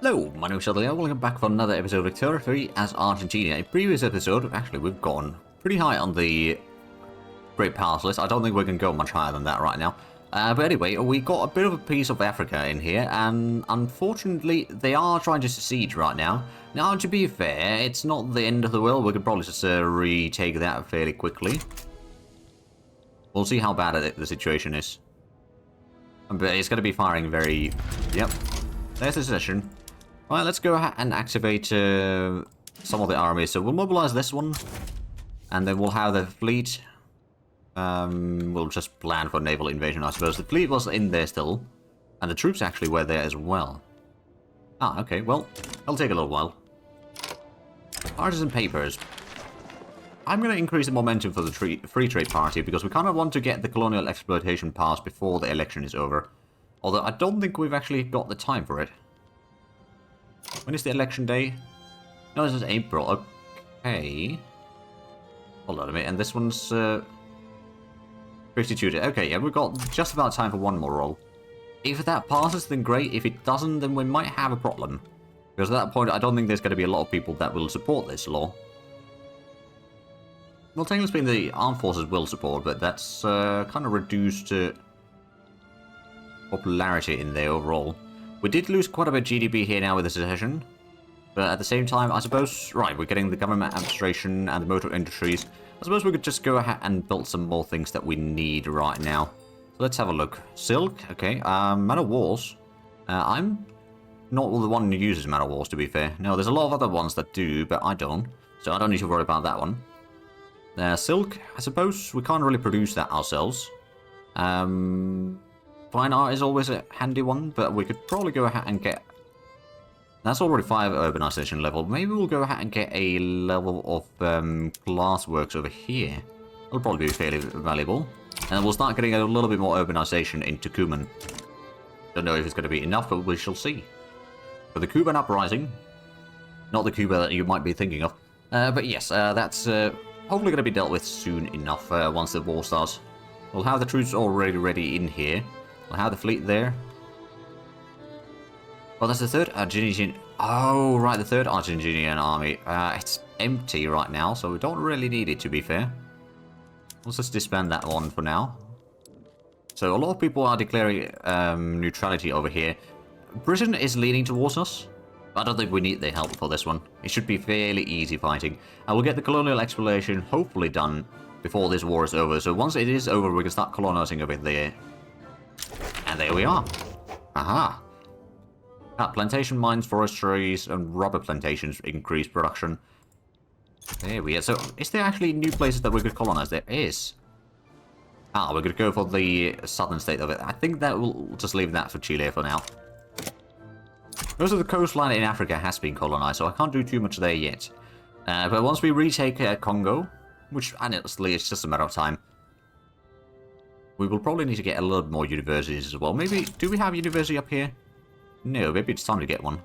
Hello, my name is Leo. Welcome back for another episode of Territory as Argentina. In previous episode, actually, we've gone pretty high on the Great Powers list. I don't think we can go much higher than that right now. But anyway, we got a bit of a piece of Africa in here, and unfortunately, they are trying to secede right now. Now, to be fair, it's not the end of the world. We could probably just retake that fairly quickly. We'll see how bad the situation is. But it's going to be firing very... Yep. There's the session. Alright, let's go ahead and activate some of the armies. So we'll mobilize this one. And then we'll have the fleet. We'll just plan for naval invasion, I suppose. The fleet was in there still. And the troops actually were there as well. Ah, okay. Well, it'll take a little while. Artisan papers. I'm going to increase the momentum for the Free Trade Party because we kind of want to get the colonial exploitation passed before the election is over. Although I don't think we've actually got the time for it. When is the election day? No, this is April. Okay. Hold on a minute. And this one's 52 days. Okay, yeah, we've got just about time for one more roll. If that passes, then great. If it doesn't, then we might have a problem. Because at that point, I don't think there's going to be a lot of people that will support this law. Well, technically speaking, the armed forces will support, but that's kind of reduced popularity in there overall. We did lose quite a bit of GDP here now with the secession. But at the same time, I suppose, right, we're getting the government administration and the motor industries. I suppose we could just go ahead and build some more things that we need right now. So let's have a look. Silk, okay. Man of Wars. I'm not the one who uses Man of Wars, to be fair. No, there's a lot of other ones that do, but I don't. So I don't need to worry about that one. Silk, I suppose we can't really produce that ourselves. Fine art is always a handy one, but we could probably go ahead and get... That's already 5 urbanization level. Maybe we'll go ahead and get a level of glassworks over here. That'll probably be fairly valuable. And we'll start getting a little bit more urbanization in Tucumán. Don't know if it's going to be enough, but we shall see. For the Cuban Uprising. Not the Cuba that you might be thinking of. But yes, that's hopefully going to be dealt with soon enough once the war starts. We'll have the troops already ready in here. We'll have the fleet there. Well, that's the third Argentinian... Oh, right, the third Argentinian army. It's empty right now, so we don't really need it, to be fair. Let's just disband that one for now. So a lot of people are declaring neutrality over here. Britain is leaning towards us. I don't think we need their help for this one. It should be fairly easy fighting. And we'll get the colonial exploration hopefully done before this war is over. So once it is over, we can start colonizing over there. And there we are. Aha. Plantation mines, forestries, and rubber plantations increase production. There we are. So, is there actually new places that we could colonize? There is. Ah, we're going to go for the southern state of it. I think that we'll just leave that for Chile for now. Most of the coastline in Africa has been colonized, so I can't do too much there yet. But once we retake Kongo, which honestly it's just a matter of time, we will probably need to get a little more universities as well. Maybe, do we have a university up here? No, maybe it's time to get one.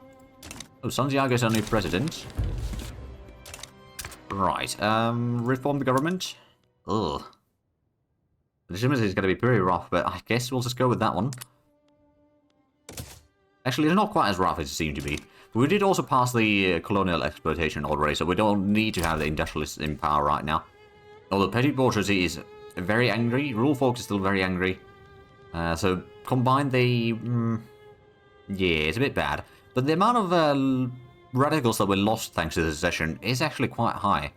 Oh, Santiago's our new president. Right, reform the government. Ugh. Legitimacy is going to be pretty rough, but I guess we'll just go with that one. Actually, it's not quite as rough as it seemed to be. But we did also pass the colonial exploitation already, so we don't need to have the industrialists in power right now. Although petty bourgeoisie is very angry, rural folks is still very angry. So combine the... yeah, it's a bit bad. But the amount of radicals that we lost thanks to the secession is actually quite high.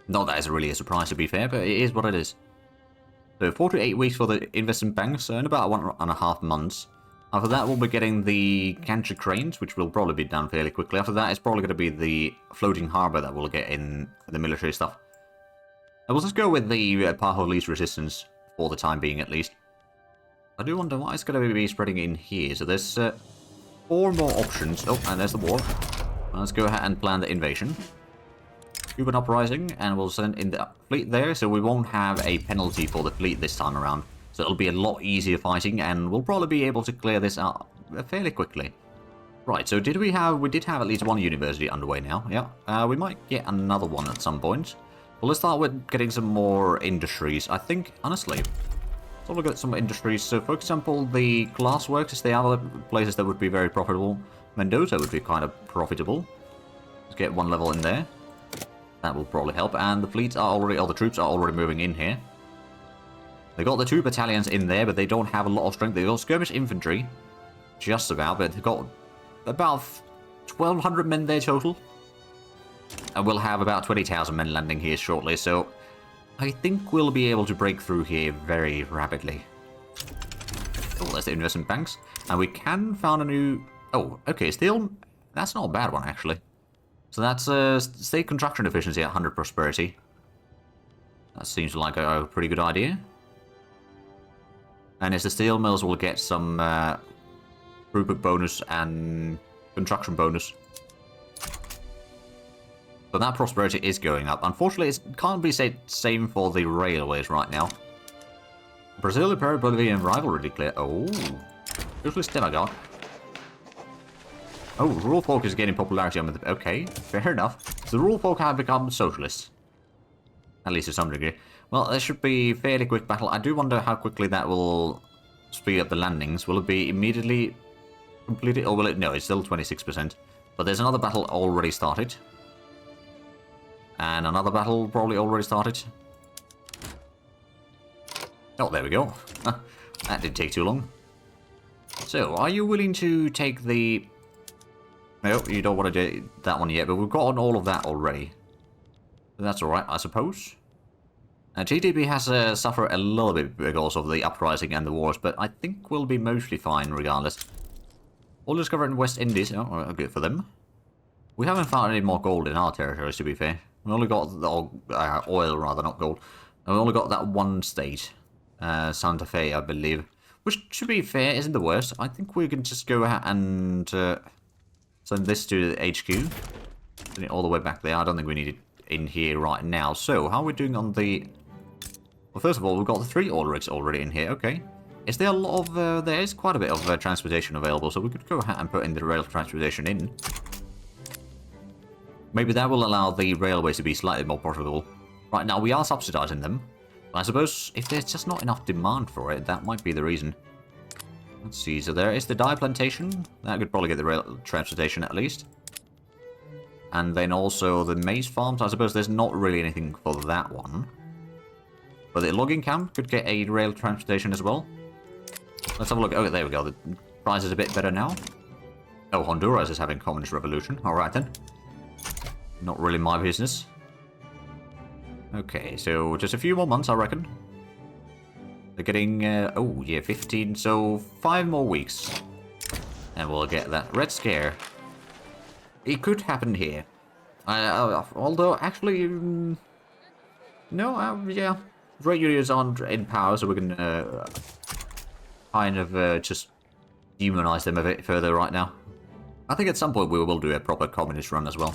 Not that it's really a surprise, to be fair, but it is what it is. So 4 to 8 weeks for the investment banks, so in about 1.5 months. After that, we'll be getting the gantry cranes, which will probably be done fairly quickly. After that, it's probably going to be the floating harbour that we'll get in the military stuff. And we'll just go with the path of least resistance for the time being, at least. I do wonder what it's going to be spreading in here. So there's 4 more options. Oh, and there's the war. Let's go ahead and plan the invasion. Cuban Uprising, and we'll send in the fleet there, so we won't have a penalty for the fleet this time around. So it'll be a lot easier fighting, and we'll probably be able to clear this out fairly quickly. Right, so we did have at least one university underway now, yeah. We might get another one at some point. Well, let's start with getting some more industries. I think, honestly, let's have a look at some industries. So, for example, the glassworks is the other places that would be very profitable. Mendoza would be kind of profitable. Let's get one level in there. That will probably help. And the fleets are already, or the troops are already moving in here. They got the 2 battalions in there, but they don't have a lot of strength. They got skirmish infantry, just about, but they've got about 1,200 men there total. And we'll have about 20,000 men landing here shortly, so I think we'll be able to break through here very rapidly. Oh, there's the investment banks. And we can found a new... Oh, okay, still... That's not a bad one, actually. So that's state construction efficiency at 100 prosperity. That seems like a pretty good idea. And as the steel mills will get some throughput bonus and construction bonus. So that prosperity is going up. Unfortunately, it can't be said same for the railways right now. Brazil, Peru-Bolivian rivalry declared. Oh, useless demagogue. Oh, rural folk is gaining popularity on the... Okay, fair enough. So the rural folk have become socialists. At least to some degree. Well, there should be fairly quick battle. I do wonder how quickly that will speed up the landings. Will it be immediately completed? Or will it... No, it's still 26%. But there's another battle already started. And another battle probably already started. Oh, there we go. That didn't take too long. So, are you willing to take the... No, you don't want to do that one yet, but we've gotten all of that already. That's alright, I suppose. GDP has suffered a little bit because of the uprising and the wars, but I think we'll be mostly fine regardless. All discovered in West Indies. Oh, good for them. We haven't found any more gold in our territories, to be fair. We only got the oil, rather, not gold. And we only got that one state. Santa Fe, I believe. Which, to be fair, isn't the worst. I think we can just go ahead and send this to the HQ. Send it all the way back there. I don't think we need it in here right now. So, how are we doing on the... Well, first of all, we've got the 3 oil rigs already in here. Okay. Is there a lot of... there is quite a bit of transportation available, so we could go ahead and put in the rail transportation in. Maybe that will allow the railways to be slightly more profitable. Right now, we are subsidizing them. But I suppose if there's just not enough demand for it, that might be the reason. Let's see, so there is the dye plantation. That could probably get the rail transportation at least. And then also the maize farms. I suppose there's not really anything for that one. But the logging camp could get a rail transportation as well. Let's have a look. Oh, there we go. The price is a bit better now. Oh, Honduras is having communist revolution. Alright then. Not really my business. Okay, so just a few more months, I reckon. They're getting, oh, yeah, 15, so 5 more weeks. And we'll get that Red Scare. It could happen here. Although, actually, no, yeah. Trade unions aren't in power, so we can kind of just demonize them a bit further right now. I think at some point we will do a proper communist run as well.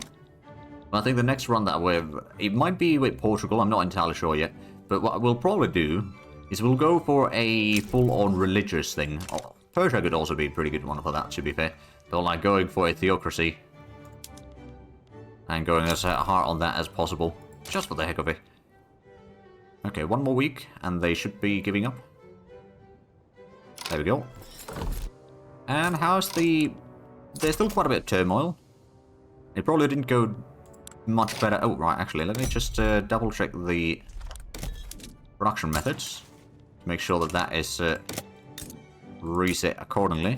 I think the next run that it might be with Portugal, I'm not entirely sure yet, but what we'll probably do is we'll go for a full-on religious thing. Oh, Persia could also be a pretty good one for that, to be fair. So like going for a theocracy and going as hard on that as possible, just for the heck of it. Okay, 1 more week and they should be giving up. There we go. And how's the... There's still quite a bit of turmoil. It probably didn't go much better. Oh, right, actually, let me just double check the production methods to make sure that that is reset accordingly.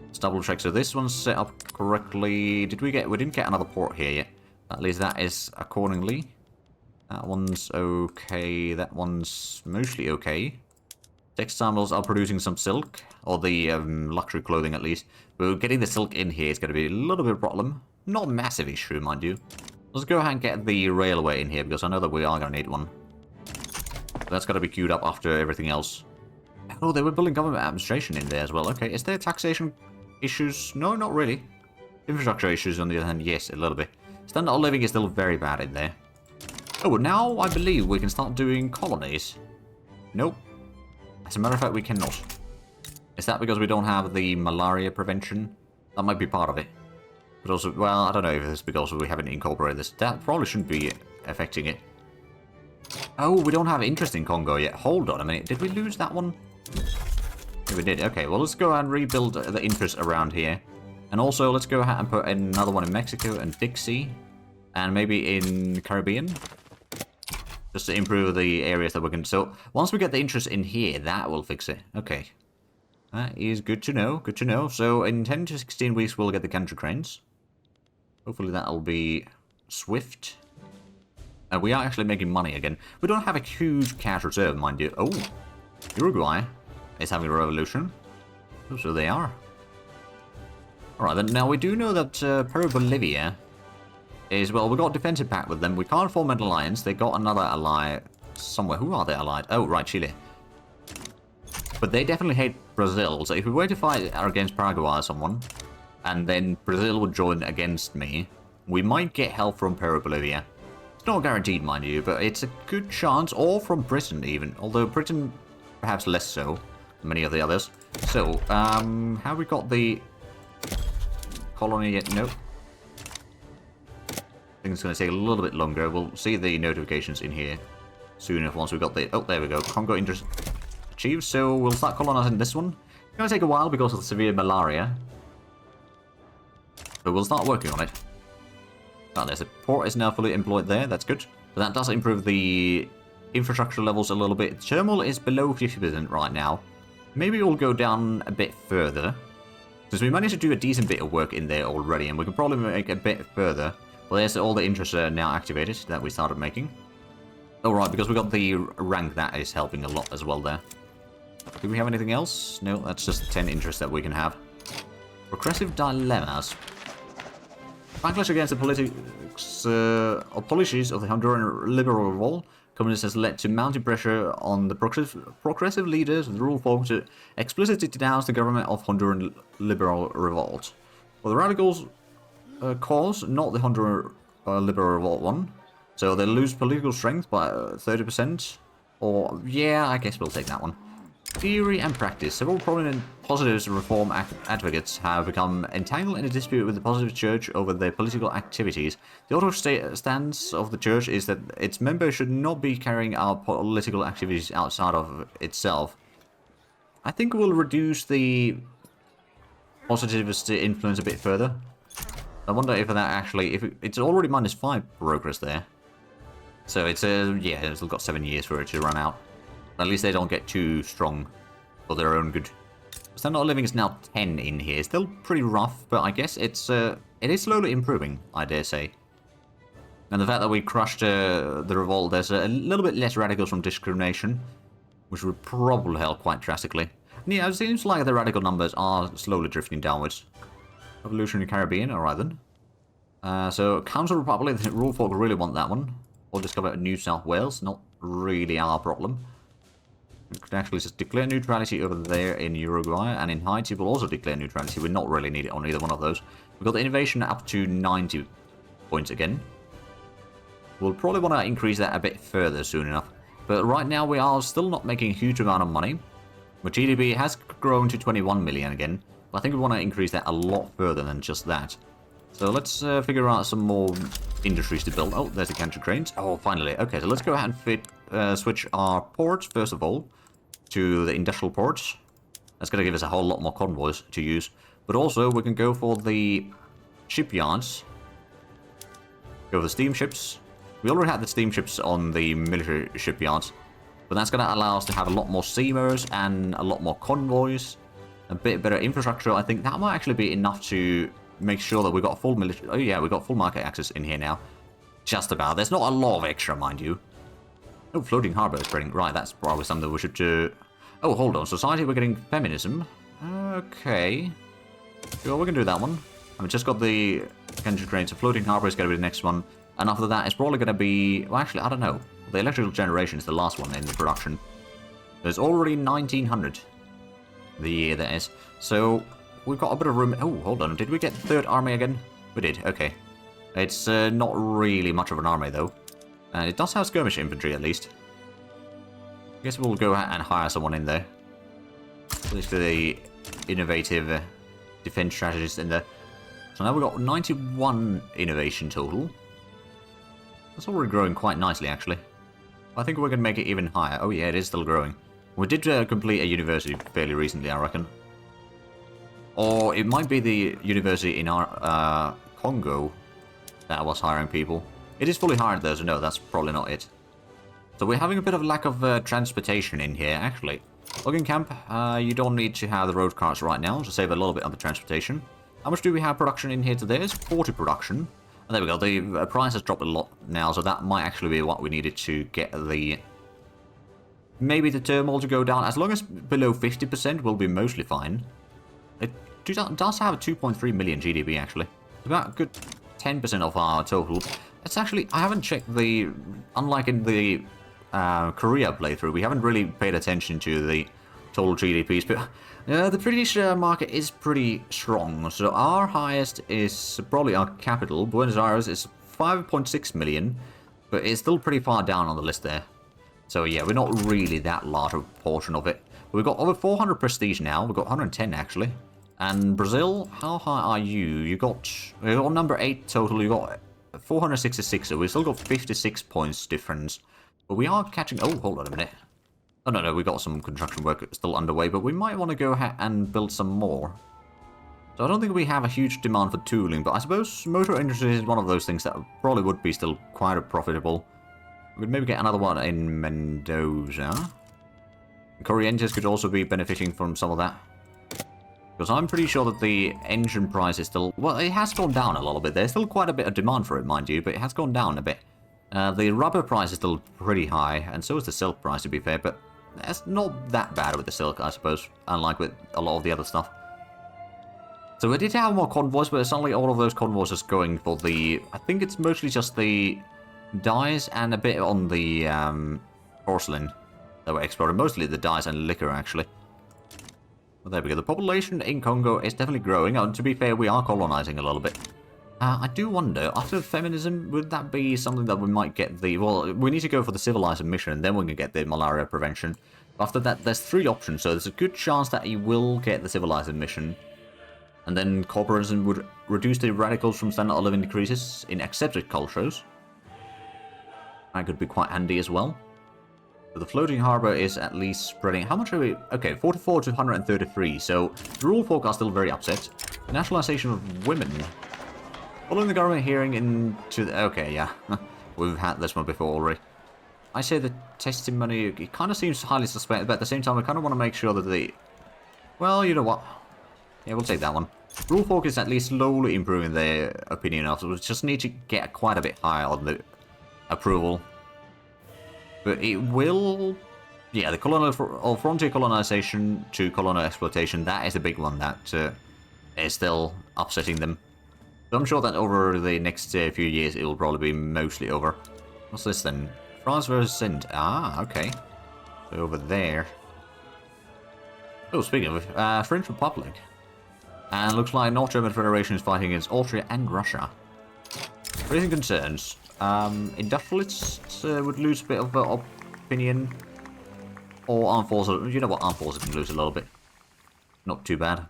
Let's double check. So this one's set up correctly. We didn't get another port here yet. At least that is accordingly. That one's okay. That one's mostly okay. Textile mills are producing some silk, or the luxury clothing at least. But getting the silk in here is going to be a little bit of a problem. Not a massive issue, mind you. Let's go ahead and get the railway in here, because I know that we are going to need one. That's got to be queued up after everything else. Oh, they were building government administration in there as well. Okay, is there taxation issues? No, not really. Infrastructure issues on the other hand, yes, a little bit. Standard of living is still very bad in there. Oh, now I believe we can start doing colonies. Nope. As a matter of fact, we cannot. Is that because we don't have the malaria prevention? That might be part of it. But also, well, I don't know if it's because we haven't incorporated this. That probably shouldn't be affecting it. Oh, we don't have interest in Kongo yet. Hold on a minute. Did we lose that one? Yeah, we did. Okay, well, let's go and rebuild the interest around here. And also, let's go ahead and put another one in Mexico and Dixie. And maybe in Caribbean. Just to improve the areas that we can... So, once we get the interest in here, that will fix it. Okay. That is good to know, good to know. So, in 10 to 16 weeks, we'll get the country cranes. Hopefully that'll be swift. We are actually making money again. We don't have a huge cash reserve, mind you. Oh, Uruguay is having a revolution. Oh, so they are. Alright, then now we do know that Peru-Bolivia is, well, we got a defensive pact with them. We can't form an alliance. They got another ally somewhere. Who are they allied? Oh, right, Chile. But they definitely hate Brazil. So if we were to fight against Paraguay or someone, and then Brazil would join against me, we might get help from Peru-Bolivia. It's not guaranteed, mind you, but it's a good chance, or from Britain even. Although Britain, perhaps less so than many of the others. So, have we got the colony yet? Nope. I think it's going to take a little bit longer. We'll see the notifications in here soon enough once we've got the... Oh, there we go. Kongo interest achieved. So we'll start colonizing this one. It's going to take a while because of the severe malaria. But we'll start working on it. Oh, there's a port is now fully employed there. That's good. But that does improve the infrastructure levels a little bit. Thermal is below 50% right now. Maybe we'll go down a bit further. Because we managed to do a decent bit of work in there already. And we can probably make a bit further. Well, there's all the interests now activated that we started making. Alright, because we got the rank, that is helping a lot as well there. Do we have anything else? No, that's just 10 interests that we can have. Progressive dilemmas. Backlash against the politics or policies of the Honduran liberal revolt communists has led to mounting pressure on the progressive leaders of the rule folk to explicitly denounce the government of Honduran liberal revolt. Well, the radicals cause, not the Honduran liberal revolt one. So they lose political strength by 30%. Or, yeah, I guess we'll take that one. Theory and practice. Several prominent positives and reform advocates have become entangled in a dispute with the Positive Church over their political activities. The auto stance of the Church is that its members should not be carrying out political activities outside of itself. I think we'll reduce the positivist influence a bit further. I wonder if that actually... if it's already -5 progress there. So it's, yeah, it's still got 7 years for it to run out. At least they don't get too strong for their own good. Standard of living is now 10 in here. Still pretty rough, but I guess it's it is slowly improving, I dare say. And the fact that we crushed the revolt, there's a little bit less radicals from discrimination, which would probably help quite drastically. And yeah, it seems like the radical numbers are slowly drifting downwards. Revolution in the Caribbean, alright then. So, Council Republic, the rule folk really want that one. Or discover New South Wales, not really our problem. We could actually just declare neutrality over there in Uruguay, and in Haiti we'll also declare neutrality. We not really need it on either one of those. We've got the innovation up to 90 points again. We'll probably want to increase that a bit further soon enough. But right now we are still not making a huge amount of money. But GDP has grown to 21 million again. But I think we want to increase that a lot further than just that. So let's figure out some more industries to build. Oh, there's the country cranes. Oh, finally. Okay, so let's go ahead and switch our ports, first of all, to the industrial ports. That's going to give us a whole lot more convoys to use. But also, we can go for the shipyards. Go for the steamships. We already had the steamships on the military shipyards. But that's going to allow us to have a lot more steamers and a lot more convoys. A bit better infrastructure. I think that might actually be enough to make sure that we got full military... Oh yeah, we got full market access in here now. Just about. There's not a lot of extra, mind you. Oh, floating harbour is spreading. Right, that's probably something we should do. Oh, hold on. Society, we're getting feminism. Okay. Sure, we can do that one. I've just got the country cranes. So floating harbour is going to be the next one. And after that, it's probably going to be... Well, actually, I don't know. The electrical generation is the last one in the production. There's already 1900. The year that is. So, we've got a bit of room... Oh, hold on. Did we get the 3rd army again? We did. Okay. It's not really much of an army, though. And it does have skirmish infantry, at least. I guess we'll go and hire someone in there. At least for the innovative defense strategist in there. So now we've got 91 innovation total. That's already growing quite nicely, actually. I think we're going to make it even higher. Oh, yeah, it is still growing. We did complete a university fairly recently, I reckon. Or it might be the university in our Kongo that was hiring people. It is fully hired though, so no, that's probably not it. So we're having a bit of lack of transportation in here, actually. Logging camp, you don't need to have the road cars right now to save a little bit on the transportation. How much do we have production in here today? It's 40 production. And there we go, the price has dropped a lot now, so that might actually be what we needed to get the... Maybe the turmoil to go down. As long as below 50%, we'll be mostly fine. It does have a 2.3 million GDP, actually. It's about a good 10% of our total. It's actually... I haven't checked the... Unlike in the Korea playthrough, we haven't really paid attention to the total GDPs, but the British market is pretty strong. So our highest is probably our capital. Buenos Aires is 5.6 million, but it's still pretty far down on the list there. So yeah, we're not really that large a portion of it. We've got over 400 prestige now. We've got 110 actually. And Brazil, how high are you? You got number 8 total. You got 466. So we still got 56 points difference. But we are catching... Oh, hold on a minute. Oh, no, we got some construction work still underway, but we might want to go ahead and build some more. So I don't think we have a huge demand for tooling, but I suppose motor industry is one of those things that probably would be still quite profitable. We could maybe get another one in Mendoza. Corrientes could also be benefiting from some of that. Because I'm pretty sure that the engine price is still... Well, it has gone down a little bit. There's still quite a bit of demand for it, mind you, but it has gone down a bit. The rubber price is still pretty high, and so is the silk price, to be fair, but it's not that bad with the silk, I suppose, unlike with a lot of the other stuff. So we did have more convoys, but suddenly all of those convoys are going for the... I think it's mostly just the dyes and a bit on the porcelain that were exported. Mostly the dyes and liquor, actually. Well, there we go. The population in Congo is definitely growing. And to be fair, we are colonizing a little bit. I do wonder, after feminism, would that be something that we might get the... Well, we need to go for the civilizing mission, and then we can get the malaria prevention. After that, there's 3 options, so there's a good chance that you will get the civilizing mission. And then corporatism would reduce the radicals from standard of living decreases in accepted cultures. That could be quite handy as well. So the floating harbor is at least spreading... How much are we... Okay, 44 to 133, so the rule folk are still very upset. Nationalization of women... Following the government hearing into the... Okay, yeah. We've had this one before already. I say the testimony... It kind of seems highly suspect, but at the same time, I kind of want to make sure that the... Well, you know what? Yeah, we'll take that one. Rule folk is at least slowly improving their opinion of it. We just need to get quite a bit higher on the approval. But it will... Yeah, the colonial frontier colonization to colonial exploitation, that is the big one that is still upsetting them. So I'm sure that over the next few years it will probably be mostly over. What's this then? France versus Sind. Ah, okay. So over there. Oh, speaking of French Republic. And looks like North German Federation is fighting against Austria and Russia. Raising concerns. Industrialists would lose a bit of opinion. Or armed forces. You know what? Armed forces can lose a little bit. Not too bad.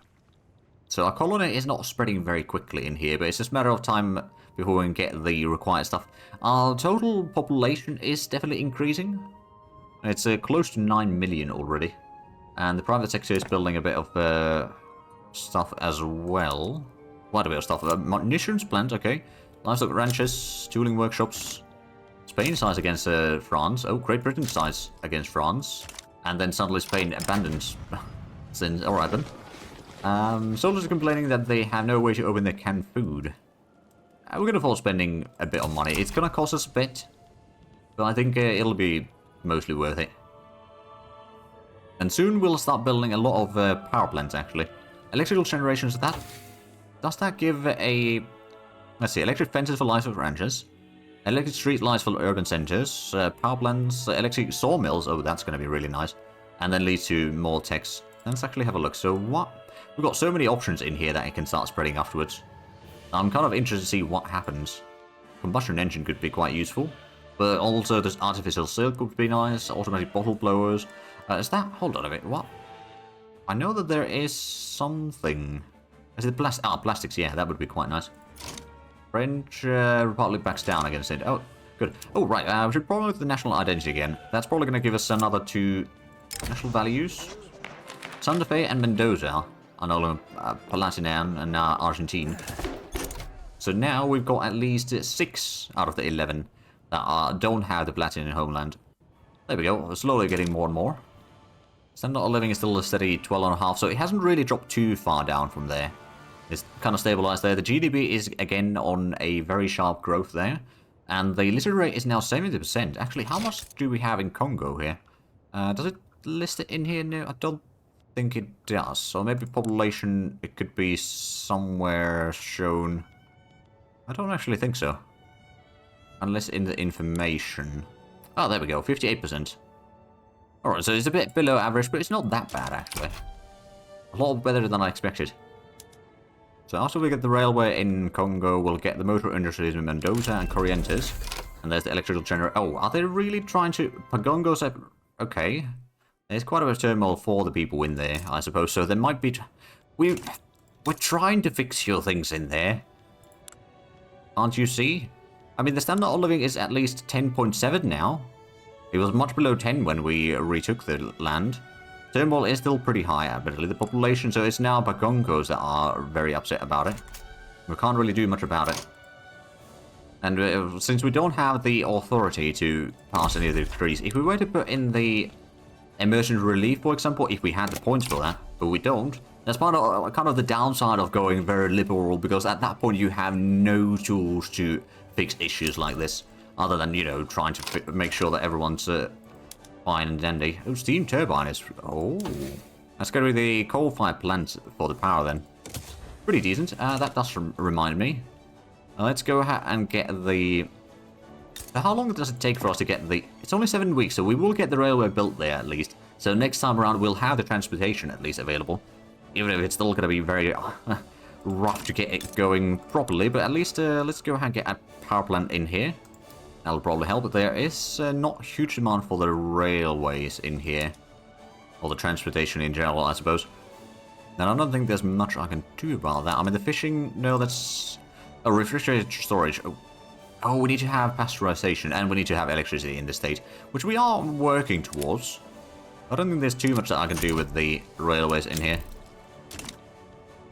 So our colony is not spreading very quickly in here, but it's just a matter of time before we can get the required stuff. Our total population is definitely increasing. It's close to 9 million already. And the private sector is building a bit of stuff as well. Quite a bit of stuff. Munitions plant, okay. Livestock ranches, tooling workshops. Spain sides against France. Oh, Great Britain sides against France. And then suddenly Spain abandons. Alright then. Soldiers are complaining that they have no way to open their canned food. We're going to fall spending a bit of money. It's going to cost us a bit, but I think it'll be mostly worth it. And soon we'll start building a lot of power plants, actually. Electrical generations, does that give a... Let's see, electric fences for livestock ranches. Electric street lights for urban centers. Power plants, electric sawmills. Oh, that's going to be really nice. And then leads to more techs. Let's actually have a look. So what... We've got so many options in here that it can start spreading afterwards. I'm kind of interested to see what happens. Combustion engine could be quite useful. But also this artificial silk would be nice. Automatic bottle blowers. Is that... Hold on a bit. What? I know that there is something... Is it plastics? Yeah, that would be quite nice. French Republic backs down against it. Oh, good. Oh, right. We should probably look at the national identity again. That's probably going to give us another 2 national values. Santa Fe and Mendoza. Angola, Palatinam, and Argentina. So now we've got at least 6 out of the 11 that don't have the Platinum homeland. There we go. We're slowly getting more and more. Standard of living is still a steady 12.5, so it hasn't really dropped too far down from there. It's kind of stabilized there. The GDP is again on a very sharp growth there. And the literacy rate is now 70%. Actually, how much do we have in Congo here? Does it list it in here? No, I don't think it does. So maybe population, it could be somewhere shown. I don't actually think so. Unless in the information. Oh, there we go, 58%. Alright, so it's a bit below average, but it's not that bad, actually. A lot better than I expected. So after we get the railway in Congo, we'll get the motor industries in Mendoza and Corrientes. And there's the electrical generator. Oh, are they really trying to... Pagongos... Okay. There's quite a bit of turmoil for the people in there, I suppose. So there might be... We're trying to fix your things in there. Can't you see? I mean, the standard of living is at least 10.7 now. It was much below 10 when we retook the land. Turmoil is still pretty high, admittedly, the population, so it's now Bagongos that are very upset about it. We can't really do much about it. And since we don't have the authority to pass any of the decrees, if we were to put in the emergency relief, for example, if we had the points for that, but we don't, that's part of kind of the downside of going very liberal, because at that point you have no tools to fix issues like this, other than, you know, trying to make sure that everyone's fine and dandy. Oh, steam turbine is... Oh. That's going to be the coal-fired plant for the power then. Pretty decent. That does remind me. Let's go ahead and get the... How long does it take for us to get the... It's only 7 weeks, so we will get the railway built there at least. So next time around, we'll have the transportation at least available. Even if it's still going to be very rough to get it going properly. But at least let's go ahead and get a power plant in here. That'll probably help. But there is not huge demand for the railways in here. Or the transportation in general, I suppose. And I don't think there's much I can do about that. I mean, the fishing... No, that's... Oh, refrigerated storage. Oh, we need to have pasteurization. And we need to have electricity in the state. Which we are working towards. I don't think there's too much that I can do with the railways in here.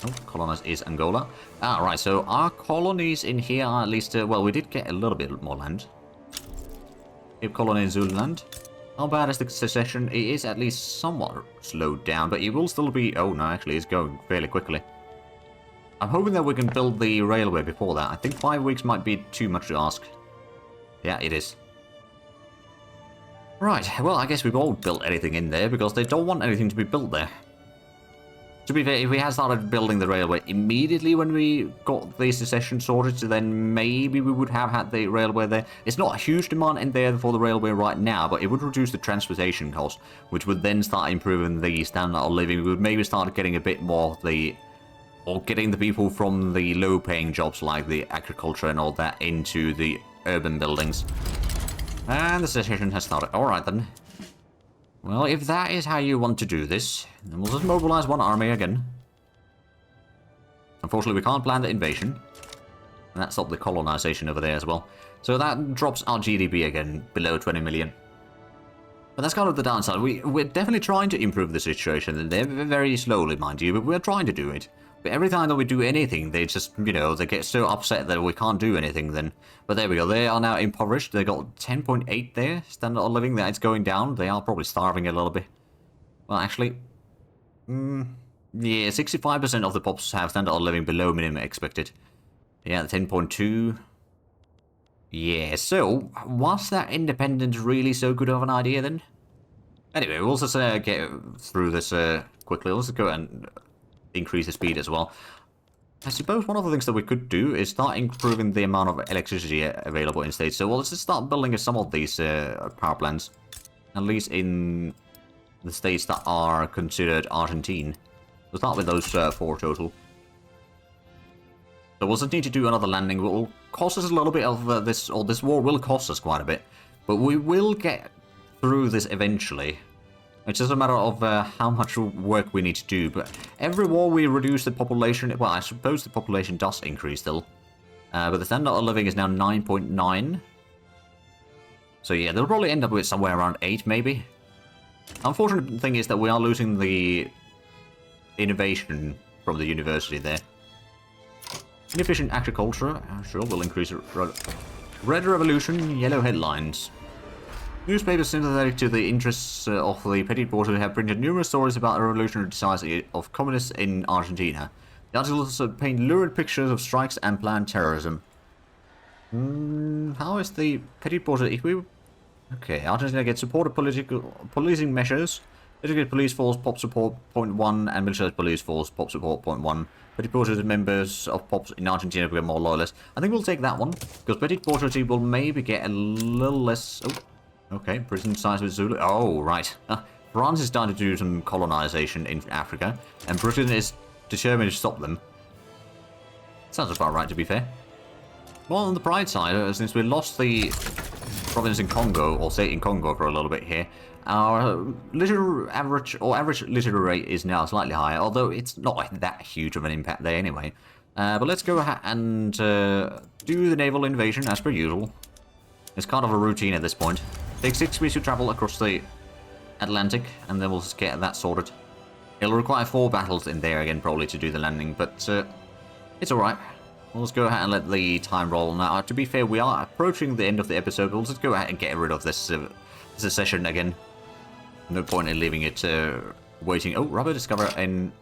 Oh, colonize is Angola. Ah, right, so our colonies in here are at least... well, we did get a little bit more land. Cape Colony in Zululand. How bad is the secession? It is at least somewhat slowed down, but it will still be... Oh, no, actually, it's going fairly quickly. I'm hoping that we can build the railway before that. I think 5 weeks might be too much to ask. Yeah, it is. Right, well, I guess we won't build anything in there, because they don't want anything to be built there. To be fair, if we had started building the railway immediately when we got the secession sorted, then maybe we would have had the railway there. It's not a huge demand in there for the railway right now, but it would reduce the transportation cost, which would then start improving the standard of living. We would maybe start getting a bit more of the... Or getting the people from the low-paying jobs like the agriculture and all that into the urban buildings. And the secession has started. Alright then. Well, if that is how you want to do this, then we'll just mobilize one army again. Unfortunately, we can't plan the invasion. And that stopped the colonization over there as well. So that drops our GDP again below 20 million. But that's kind of the downside. We're definitely trying to improve the situation. They're very slowly, mind you, but we're trying to do it. But every time that we do anything, they just, you know, they get so upset that we can't do anything then. But there we go, they are now impoverished. They got 10.8 there, standard of living. It's going down. They are probably starving a little bit. Well, actually, yeah, 65% of the pops have standard of living below minimum expected. Yeah, 10.2. Yeah, so, was that independence really so good of an idea then? Anyway, we'll just get through this quickly. Let's go and increase the speed as well. I suppose one of the things that we could do is start improving the amount of electricity available in states. So let's just start building some of these power plants. At least in the states that are considered Argentine. We'll start with those 4 total. So we'll just need to do another landing. It will cost us a little bit of this, or this war will cost us quite a bit. But we will get through this eventually. It's just a matter of how much work we need to do. But every war we reduce the population. Well, I suppose the population does increase still. But the standard of living is now 9.9. So yeah, they'll probably end up with somewhere around 8 maybe. Unfortunate thing is that we are losing the innovation from the university there. Inefficient agriculture, sure, will increase it. Red Revolution, yellow headlines. Newspapers sympathetic to the interests of the petty bourgeoisie have printed numerous stories about the revolutionary desires of communists in Argentina. The articles paint lurid pictures of strikes and planned terrorism. How is the petty bourgeoisie? Okay, Argentina gets support of policing measures. Educated police force pop support 0.1 and military police force pop support 0.1. Petit bourgeoisie members of pops in Argentina become more loyalist. I think we'll take that one because petit bourgeoisie will maybe get a little less. Oh, okay, prison size with Zulu. Oh, right. France is starting to do some colonization in Africa, and Britain is determined to stop them. Sounds about right, to be fair. Well, on the pride side, since we lost the province in Kongo, or state in Congo for a little bit here, our average literary rate is now slightly higher, although it's not that huge of an impact there anyway. But let's go ahead and do the naval invasion as per usual. It's kind of a routine at this point. Takes 6 weeks to travel across the Atlantic, and then we'll just get that sorted. It'll require 4 battles in there again, probably, to do the landing, but it's alright. We'll just go ahead and let the time roll now. To be fair, we are approaching the end of the episode, but we'll just go ahead and get rid of this session again. No point in leaving it waiting. Oh, rubber discovered in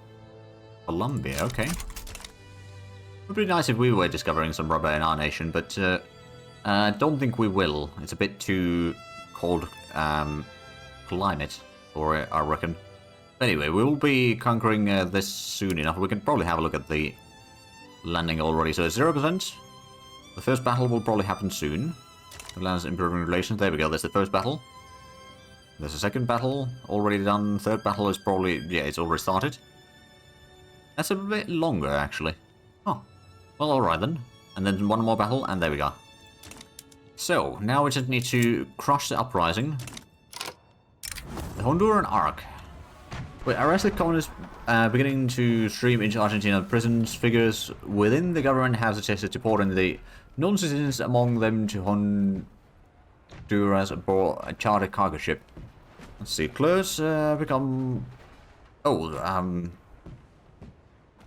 Colombia, okay. It would be nice if we were discovering some rubber in our nation, but I don't think we will. It's a bit too cold climate for it, I reckon. Anyway, we'll be conquering this soon enough. We can probably have a look at the landing already. So 0%. The first battle will probably happen soon. The land's improving relations. There we go. There's the first battle. There's a second battle already done. Third battle is probably... yeah, it's already started. That's a bit longer, actually. Oh. Well, alright then. And then one more battle, and there we go. So, now we just need to crush the uprising. The Honduran Arc. With arrested communists beginning to stream into Argentina prisons, figures within the government have suggested deporting the non-citizens among them to Honduras aboard a chartered cargo ship. Let's see, clerks become... oh,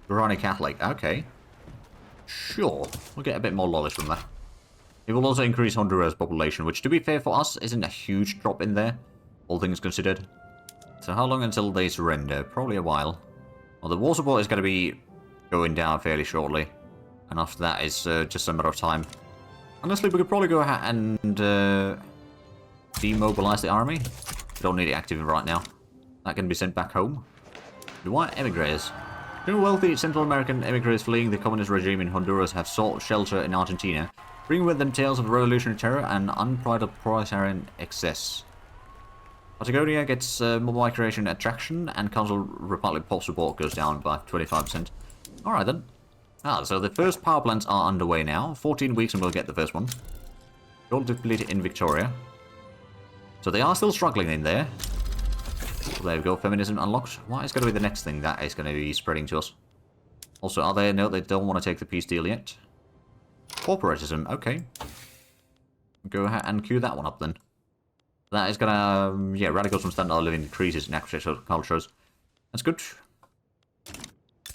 Iranian Catholic, okay. Sure, we'll get a bit more knowledge from that. It will also increase Honduras' population, which, to be fair for us, isn't a huge drop in there, all things considered. So how long until they surrender? Probably a while. Well, the war support is going to be going down fairly shortly. And after that, it's just a matter of time. Honestly, we could probably go ahead and demobilize the army. We don't need it active right now. That can be sent back home. We want emigres. Two wealthy Central American emigres fleeing the communist regime in Honduras have sought shelter in Argentina, bringing with them tales of revolutionary terror and unbridled proletarian excess. Patagonia gets more migration attraction, and Council Republic pop support goes down by 25%. Alright then. So the first power plants are underway now. 14 weeks and we'll get the first one. Gold depleted in Victoria. So they are still struggling in there. There we go, feminism unlocked. What is going to be the next thing that is going to be spreading to us? Also, are they... no, they don't want to take the peace deal yet. Corporatism, okay. Go ahead and queue that one up then. That is gonna, yeah, radicals from standard of living decreases in agricultural cultures. That's good.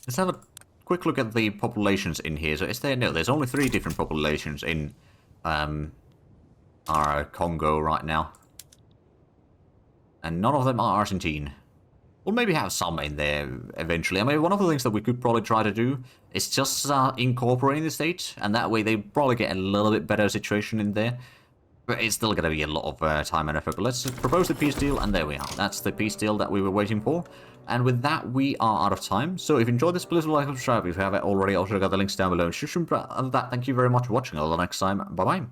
Let's have a quick look at the populations in here. So is there, no, there's only 3 different populations in our Congo right now. And none of them are Argentine. We'll maybe have some in there eventually. I mean, one of the things that we could probably try to do is just start incorporating the state, and that way they probably get a little bit better situation in there. But it's still going to be a lot of time and effort. But let's propose the peace deal, and there we are. That's the peace deal that we were waiting for. And with that, we are out of time. So if you enjoyed this, please like and subscribe if you haven't already. Also got the links down below. And other than that, thank you very much for watching. Until next time, bye-bye.